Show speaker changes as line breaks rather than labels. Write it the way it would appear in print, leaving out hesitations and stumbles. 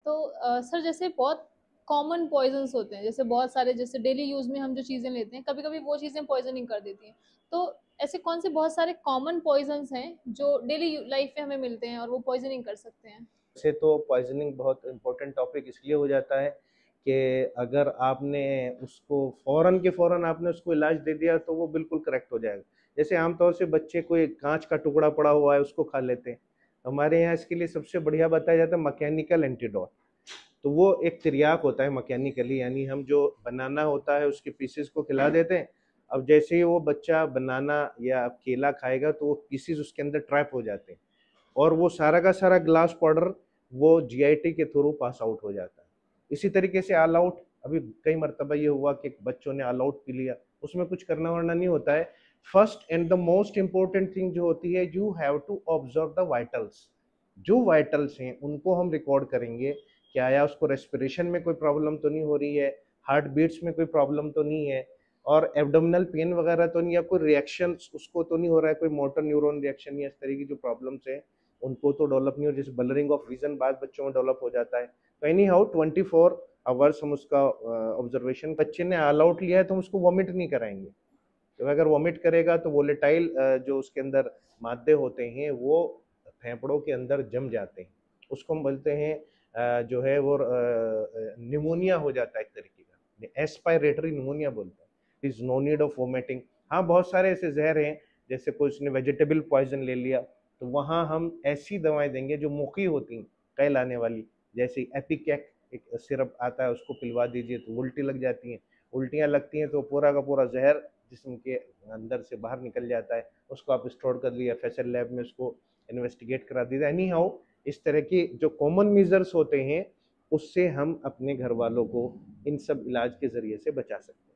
तो सर जैसे बहुत कॉमन पॉइजन्स होते हैं, जैसे बहुत सारे, जैसे डेली यूज में हम जो चीजें लेते हैं कभी कभी वो चीजें पॉइजनिंग कर देती हैं। तो ऐसे कौन से बहुत सारे कॉमन पॉइजन्स हैं जो डेली लाइफ में हमें मिलते हैं और वो पॉइजनिंग कर सकते हैं?
से तो पॉइजनिंग बहुत इम्पोर्टेंट टॉपिक इसलिए हो जाता है कि अगर आपने उसको फ़ौरन के फ़ौरन आपने उसको इलाज दे दिया तो वो बिल्कुल करेक्ट हो जाएगा। जैसे आमतौर से बच्चे कोई कांच का टुकड़ा पड़ा हुआ है उसको खा लेते हैं। हमारे यहाँ इसके लिए सबसे बढ़िया बताया जाता है मैकेनिकल एंटीडोट। तो वो एक तिर्याक होता है मैकेनिकली, यानी हम जो बनाना होता है उसके पीसेस को खिला देते हैं। अब जैसे ही वो बच्चा बनाना या केला खाएगा तो वो पीसेस उसके अंदर ट्रैप हो जाते हैं और वो सारा का सारा ग्लास पाउडर वो जीआईटी के थ्रू पास आउट हो जाता है। इसी तरीके से ऑल आउट, अभी कई मरतबा ये हुआ कि बच्चों ने ऑल आउट पी लिया, उसमें कुछ करना वरना नहीं होता है। First and the most important thing जो होती है, you have to observe the vitals. जो वाइटल्स हैं उनको हम रिकॉर्ड करेंगे कि आया उसको रेस्पिरेशन में कोई प्रॉब्लम तो नहीं हो रही है, हार्ट बीट्स में कोई प्रॉब्लम तो नहीं है, और एब्डोमिनल पेन वगैरह तो नहीं, या कोई रिएक्शन उसको तो नहीं हो रहा है, कोई मोटर न्यूरॉन रिएक्शन या इस तरह की जो प्रॉब्लम्स हैं उनको तो डेवलप नहीं हो, जैसे ब्लरिंग ऑफ विजन बाद बच्चों में डेवलप हो जाता है। तो एनी हाउ 24 आवर्स हम उसका ऑब्जर्वेशन, बच्चे ने ऑल आउट लिया है तो हम उसको वॉमिट नहीं कराएंगे। तो अगर वॉमिट करेगा तो वोलेटाइल जो उसके अंदर मादे होते हैं वो फेफड़ों के अंदर जम जाते हैं, उसको हम बोलते हैं जो है वो निमोनिया हो जाता है एक तरीके का, एस्पायरेटरी निमोनिया बोलते हैं। Is no need of vomiting. हाँ, बहुत सारे ऐसे जहर हैं, जैसे कोई उसने वेजिटेबल पॉइजन ले लिया तो वहाँ हम ऐसी दवाएं देंगे जो मुखी होती हैं, कल आने वाली, जैसे एपिकैक एक सिरप आता है उसको पिलवा दीजिए तो उल्टी लग जाती हैं। उल्टियाँ लगती हैं तो पूरा का पूरा जहर जिस्म के अंदर से बाहर निकल जाता है, उसको आप स्टोर कर लिए एफएसएल लैब में, उसको इन्वेस्टिगेट करा दीजिए। एनी हाउ, इस तरह की जो कॉमन मेजर्स होते हैं उससे हम अपने घर वालों को इन सब इलाज के ज़रिए से बचा सकते हैं।